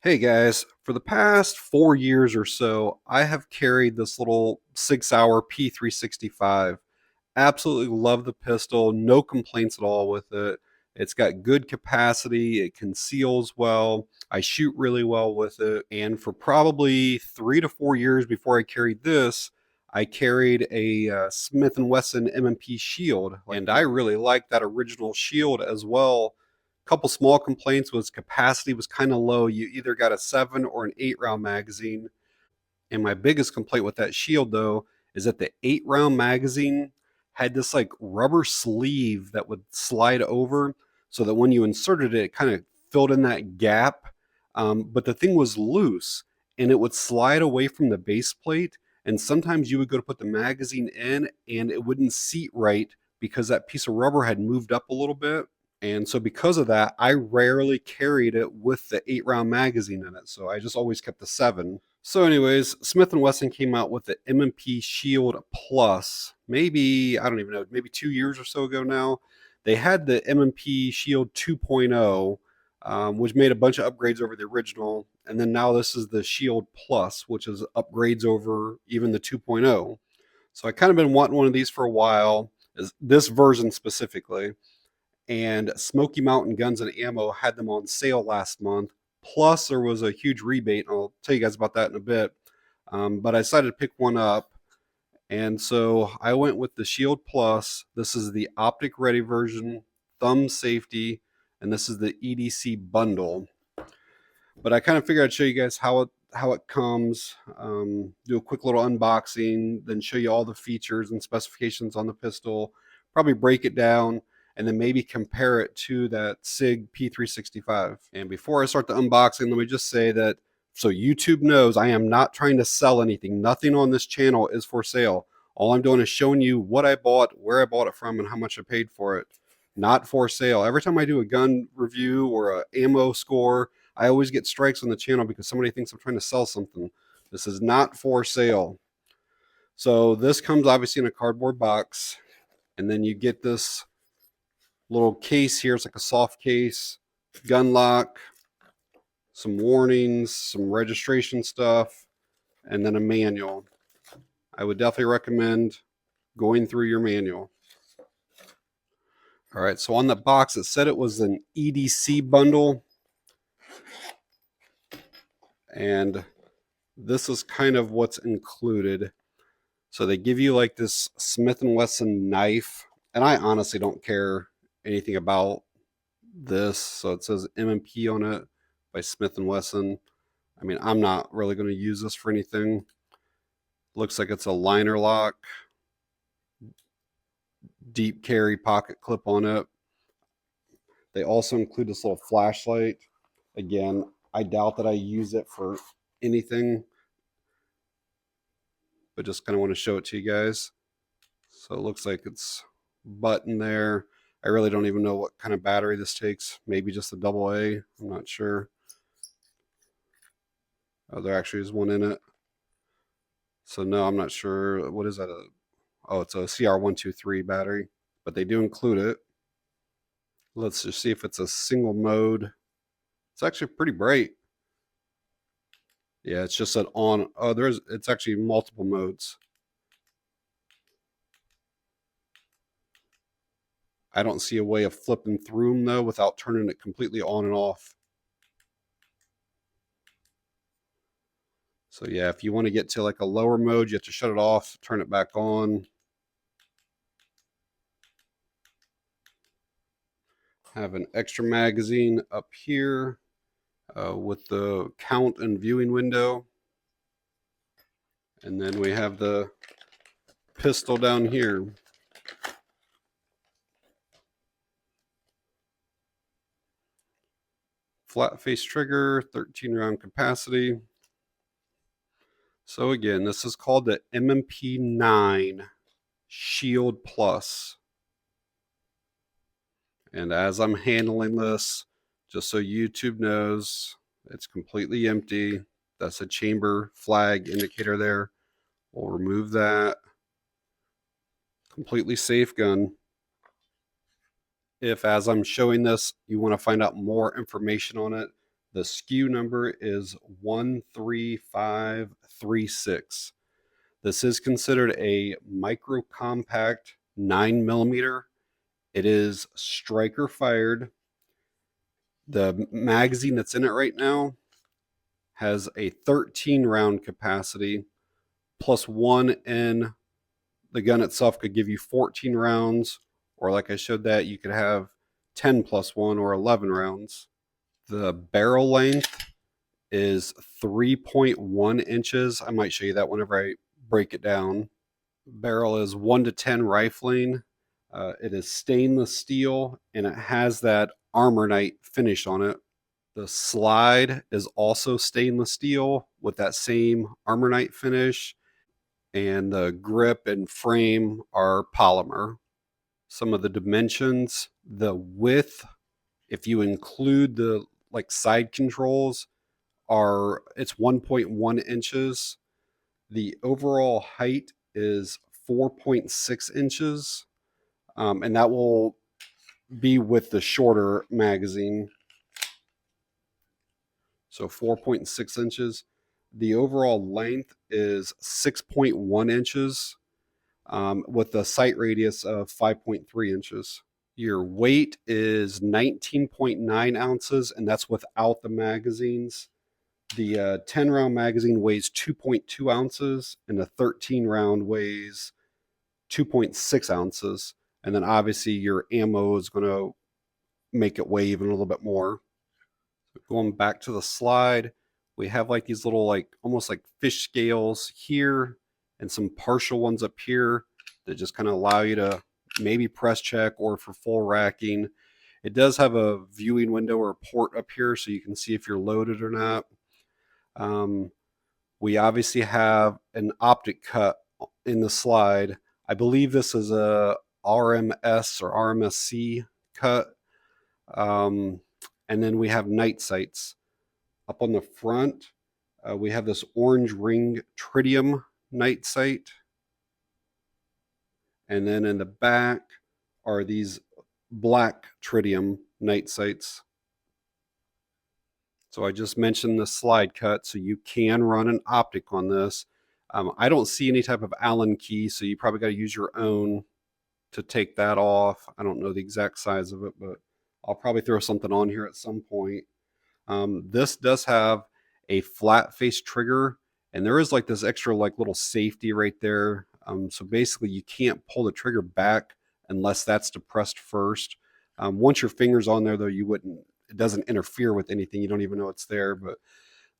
Hey guys, for the past 4 years or so, I have carried this little 6 hour P365. Absolutely love the pistol, no complaints at all with it. It's got good capacity, it conceals well, I shoot really well with it, and for probably 3 to 4 years before I carried this, I carried a Smith & Wesson M&P shield, and I really liked that original shield as well. Couple small complaints was capacity was kind of low. You either got a 7 or an 8 round magazine. And my biggest complaint with that shield though is that the 8 round magazine had this like rubber sleeve that would slide over so that when you inserted it, it kind of filled in that gap. But the thing was loose and it would slide away from the base plate. And sometimes you would go to put the magazine in and it wouldn't seat right because that piece of rubber had moved up a little bit. And so because of that, I rarely carried it with the 8 round magazine in it. So I just always kept the 7. So anyways, Smith & Wesson came out with the M&P Shield Plus. Maybe, I don't even know, maybe 2 years or so ago now. They had the M&P Shield 2.0, which made a bunch of upgrades over the original. And then now this is the Shield Plus, which is upgrades over even the 2.0. So I kind of been wanting one of these for a while, this version specifically. And Smoky Mountain Guns and Ammo had them on sale last month. Plus, there was a huge rebate. I'll tell you guys about that in a bit. But I decided to pick one up. And so I went with the Shield Plus. This is the Optic Ready version, thumb safety, and this is the EDC bundle. But I kind of figured I'd show you guys how it comes, do a quick little unboxing, then show you all the features and specifications on the pistol, probably break it down, and then maybe compare it to that SIG P365. And before I start the unboxing, let me just say that so YouTube knows I am not trying to sell anything. Nothing on this channel is for sale. All I'm doing is showing you what I bought, where I bought it from, and how much I paid for it. Not for sale. Every time I do a gun review or a ammo score, I always get strikes on the channel because somebody thinks I'm trying to sell something. This is not for sale. So this comes obviously in a cardboard box, and then you get this little case here. It's like a soft case, gun lock, some warnings, some registration stuff, and then a manual. I would definitely recommend going through your manual. All right, so on the box, it said it was an EDC bundle. And this is kind of what's included. So they give you like this Smith & Wesson knife. And I honestly don't care anything about this. So it says M&P on it by Smith & Wesson. I mean, I'm not really going to use this for anything. Looks like it's a liner lock, deep carry pocket clip on it. They also include this little flashlight. Again, I doubt that I use it for anything, but just kind of want to show it to you guys. So it looks like it's button there. I really don't even know what kind of battery this takes. Maybe just a AA. I'm not sure. Oh, there actually is one in it. So no, I'm not sure. What is that? Oh, it's a CR123 battery, but they do include it. Let's just see if it's a single mode. It's actually pretty bright. Yeah, it's just an on. Oh, it's actually multiple modes. I don't see a way of flipping through them though without turning it completely on and off. So yeah, if you want to get to like a lower mode, you have to shut it off, turn it back on. Have an extra magazine up here with the count and viewing window. And then we have the pistol down here. Flat face trigger, 13 round capacity. So again, this is called the M&P 9 Shield Plus. And as I'm handling this, just so YouTube knows, it's completely empty. That's a chamber flag indicator there. We'll remove that. Completely safe gun. If as I'm showing this, you want to find out more information on it, The SKU number is 13536. This is considered a micro compact 9mm. It is striker fired. The magazine that's in it right now has a 13 round capacity, plus one in the gun itself could give you 14 rounds, or like I showed that, you could have 10 plus one or 11 rounds. The barrel length is 3.1 inches. I might show you that whenever I break it down. Barrel is 1 to 10 rifling. It is stainless steel and it has that Armornite finish on it. The slide is also stainless steel with that same Armornite finish, and the grip and frame are polymer. Some of the dimensions, the width, if you include the like side controls, it's 1.1 inches. The overall height is 4.6 inches, and that will be with the shorter magazine. So 4.6 inches. The overall length is 6.1 inches, with a sight radius of 5.3 inches. Your weight is 19.9 ounces, and that's without the magazines. The 10 round magazine weighs 2.2 ounces, and the 13 round weighs 2.6 ounces. And then obviously your ammo is going to make it weigh even a little bit more. Going back to the slide, we have like these little, like almost like fish scales here and some partial ones up here that just kind of allow you to maybe press check or for full racking. It does have a viewing window or a port up here so you can see if you're loaded or not. We obviously have an optic cut in the slide. I believe this is a RMS or RMSC cut. And then we have night sights. Up on the front, we have this orange ring Tritium night sight. And then in the back are these black Tritium night sights. So I just mentioned the slide cut, so you can run an optic on this. I don't see any type of Allen key, so you probably got to use your own to take that off. I don't know the exact size of it, but I'll probably throw something on here at some point. This does have a flat face trigger, and there is like this extra like little safety right there. So basically you can't pull the trigger back unless that's depressed first. Once your finger's on there though, it doesn't interfere with anything. You don't even know it's there. But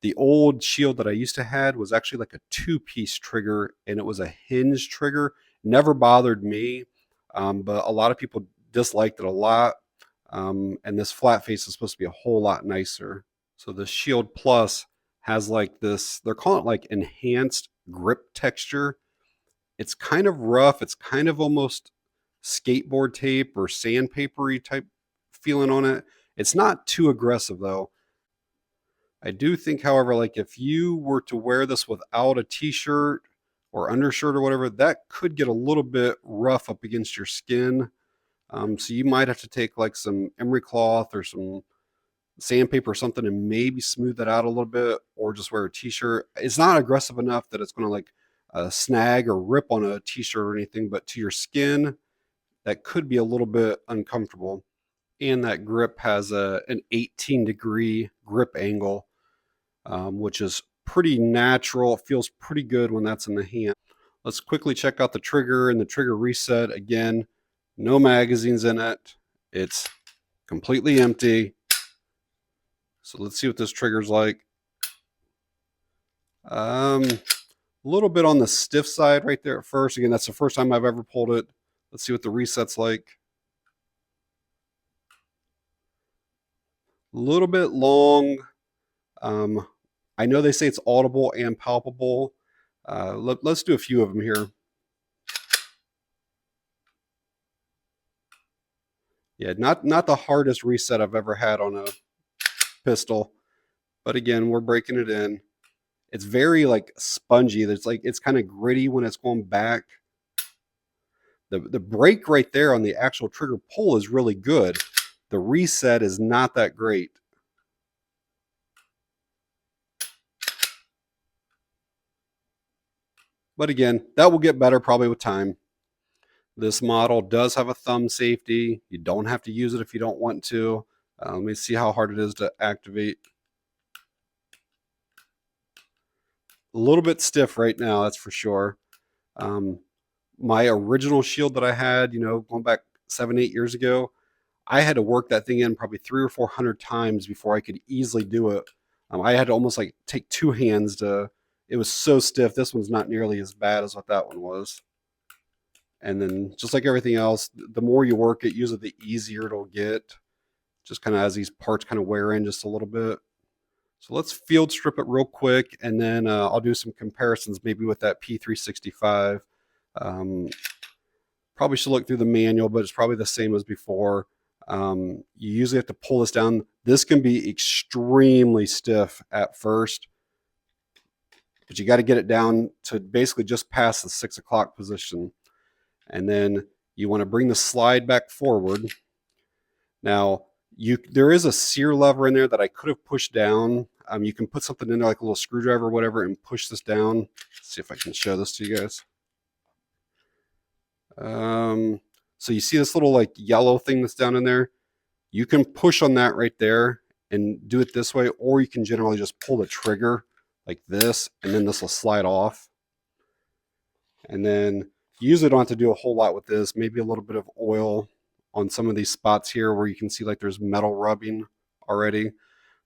the old shield that I used to had was actually like a 2-piece trigger, and it was a hinge trigger. Never bothered me, but a lot of people disliked it a lot. And this flat face is supposed to be a whole lot nicer. So the Shield Plus has like this, they're calling it like enhanced grip texture. It's kind of rough. It's kind of almost skateboard tape or sandpapery type feeling on it. It's not too aggressive though. I do think, however, like if you were to wear this without a t-shirt or undershirt or whatever, that could get a little bit rough up against your skin. So you might have to take like some emery cloth or some sandpaper or something and maybe smooth that out a little bit, or just wear a t-shirt. It's not aggressive enough that it's going to like snag or rip on a t-shirt or anything, but to your skin, that could be a little bit uncomfortable. And that grip has an 18-degree grip angle, which is pretty natural. It feels pretty good when that's in the hand. Let's quickly check out the trigger and the trigger reset. Again, no magazines in it. It's completely empty. So let's see what this trigger's like. A little bit on the stiff side right there at first. Again, that's the first time I've ever pulled it. Let's see what the reset's like. A little bit long. I know they say it's audible and palpable. Let's do a few of them here. Yeah, not the hardest reset I've ever had on a pistol, but again, we're breaking it in. It's very like spongy. It's kind of gritty when it's going back. The break right there on the actual trigger pull is really good. The reset is not that great. But again, that will get better probably with time. This model does have a thumb safety. You don't have to use it if you don't want to. Let me see how hard it is to activate. A little bit stiff right now, that's for sure. My original shield that I had, going back 7-8 years ago, I had to work that thing in probably 300 or 400 times before I could easily do it. I had to almost like take two hands to. It was so stiff. This one's not nearly as bad as what that one was. And then just like everything else, the more you work it, usually the easier it'll get. Just kind of as these parts kind of wear in just a little bit. So let's field strip it real quick, and then I'll do some comparisons maybe with that P365. Probably should look through the manual, but it's probably the same as before. You usually have to pull this down. This can be extremely stiff at first, but you got to get it down to basically just past the 6 o'clock position. And then you want to bring the slide back forward. Now, there is a sear lever in there that I could have pushed down. You can put something in there like a little screwdriver or whatever and push this down. Let's see if I can show this to you guys. So you see this little like yellow thing that's down in there? You can push on that right there and do it this way, or you can generally just pull the trigger like this, and then this will slide off. And then you usually don't have to do a whole lot with this, maybe a little bit of oil on some of these spots here where you can see like there's metal rubbing already.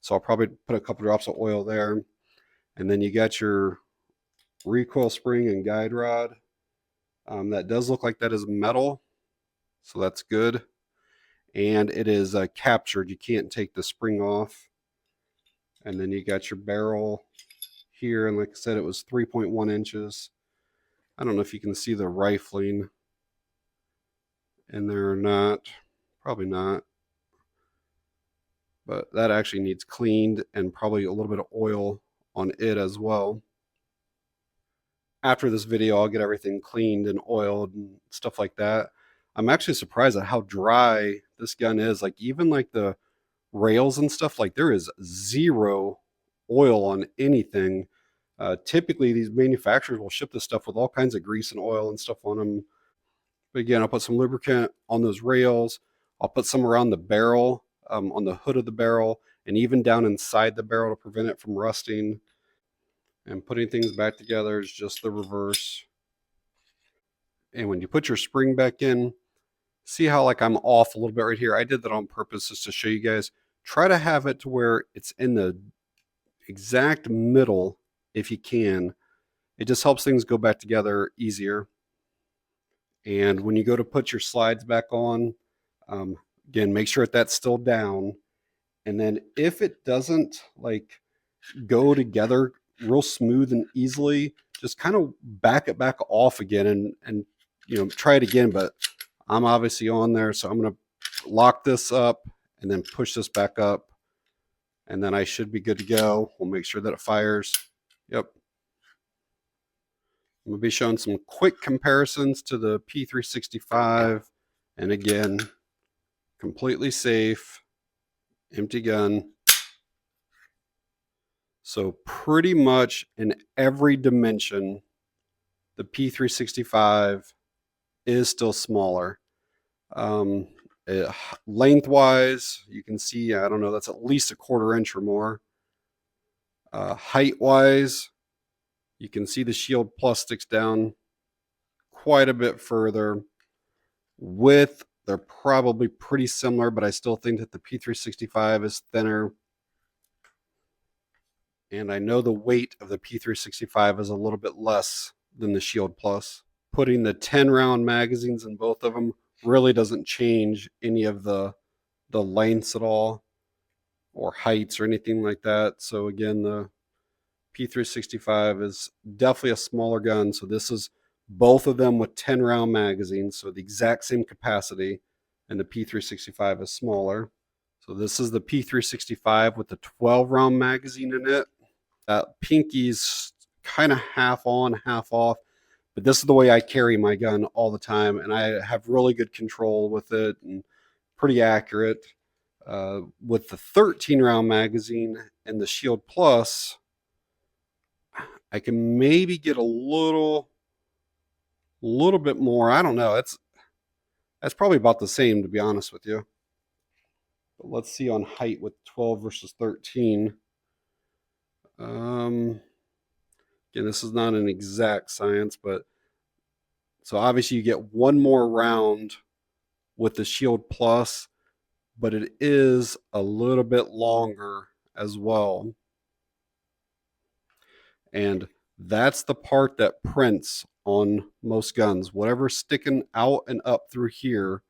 So I'll probably put a couple drops of oil there. And then you got your recoil spring and guide rod. That does look like that is metal, so that's good. And it is captured. You can't take the spring off. And then you got your barrel here, and like I said, it was 3.1 inches. I don't know if you can see the rifling in there or not. Probably not. But that actually needs cleaned and probably a little bit of oil on it as well. After this video, I'll get everything cleaned and oiled and stuff like that. I'm actually surprised at how dry this gun is. Like even like the rails and stuff, like there is zero oil on anything. Typically, these manufacturers will ship this stuff with all kinds of grease and oil and stuff on them. But again, I'll put some lubricant on those rails. I'll put some around the barrel, on the hood of the barrel, and even down inside the barrel to prevent it from rusting. And putting things back together is just the reverse. And when you put your spring back in, see how like I'm off a little bit right here? I did that on purpose just to show you guys. Try to have it to where it's in the exact middle if you can. It just helps things go back together easier. And when you go to put your slides back on, again, make sure that that's still down. And then if it doesn't like go together real smooth and easily, just kind of back it back off again and try it again. But I'm obviously on there, so I'm going to lock this up and then push this back up, and then I should be good to go. We'll make sure that it fires. Yep. I'm going to be showing some quick comparisons to the P365, and again, completely safe, empty gun. So pretty much in every dimension, the P365 is still smaller. Lengthwise, you can see, I don't know, that's at least a 1/4 inch or more. Height-wise, you can see the Shield Plus sticks down quite a bit further. Width, they're probably pretty similar, but I still think that the P365 is thinner. And I know the weight of the P365 is a little bit less than the Shield Plus. Putting the 10-round magazines in both of them really doesn't change any of the lengths at all, or heights or anything like that. So again, the P365 is definitely a smaller gun. So this is both of them with 10-round magazines, so the exact same capacity, and the P365 is smaller. So this is the P365 with the 12-round magazine in it. That pinky's kind of half on, half off, but this is the way I carry my gun all the time, and I have really good control with it and pretty accurate. With the 13-round magazine and the Shield Plus, I can maybe get a little little bit more. I don't know. That's probably about the same, to be honest with you. But let's see on height with 12 versus 13. Again, this is not an exact science, but so obviously you get one more round with the Shield Plus, but it is a little bit longer as well. And that's the part that prints on most guns, whatever's sticking out and up through here.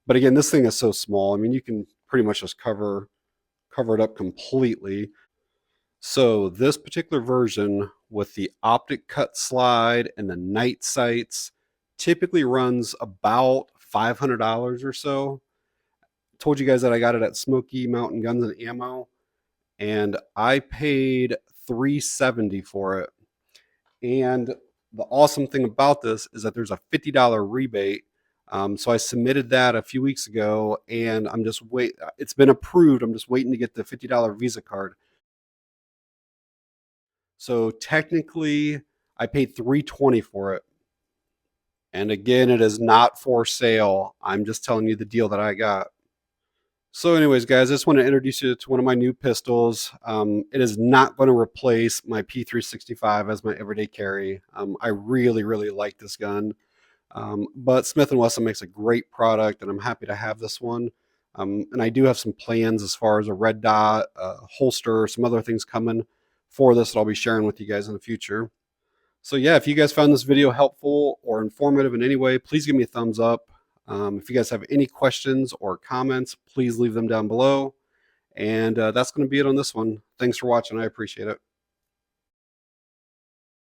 But again, this thing is so small. I mean, you can pretty much just cover it up completely. So this particular version with the Optic cut slide and the night sights typically runs about $500 or so. Told you guys that I got it at Smoky Mountain Guns and Ammo, and I paid $370 for it. And the awesome thing about this is that there's a $50 rebate. So I submitted that a few weeks ago, and I'm just it's been approved. I'm just waiting to get the $50 Visa card. So technically, I paid $320 for it. And again, it is not for sale. I'm just telling you the deal that I got. So anyways, guys, I just want to introduce you to one of my new pistols. It is not going to replace my P365 as my everyday carry. I really, really like this gun. But Smith & Wesson makes a great product, and I'm happy to have this one. And I do have some plans as far as a red dot, holster, some other things coming for this that I'll be sharing with you guys in the future. So yeah, if you guys found this video helpful or informative in any way, please give me a thumbs up. If you guys have any questions or comments, please leave them down below. And that's going to be it on this one. Thanks for watching. I appreciate it.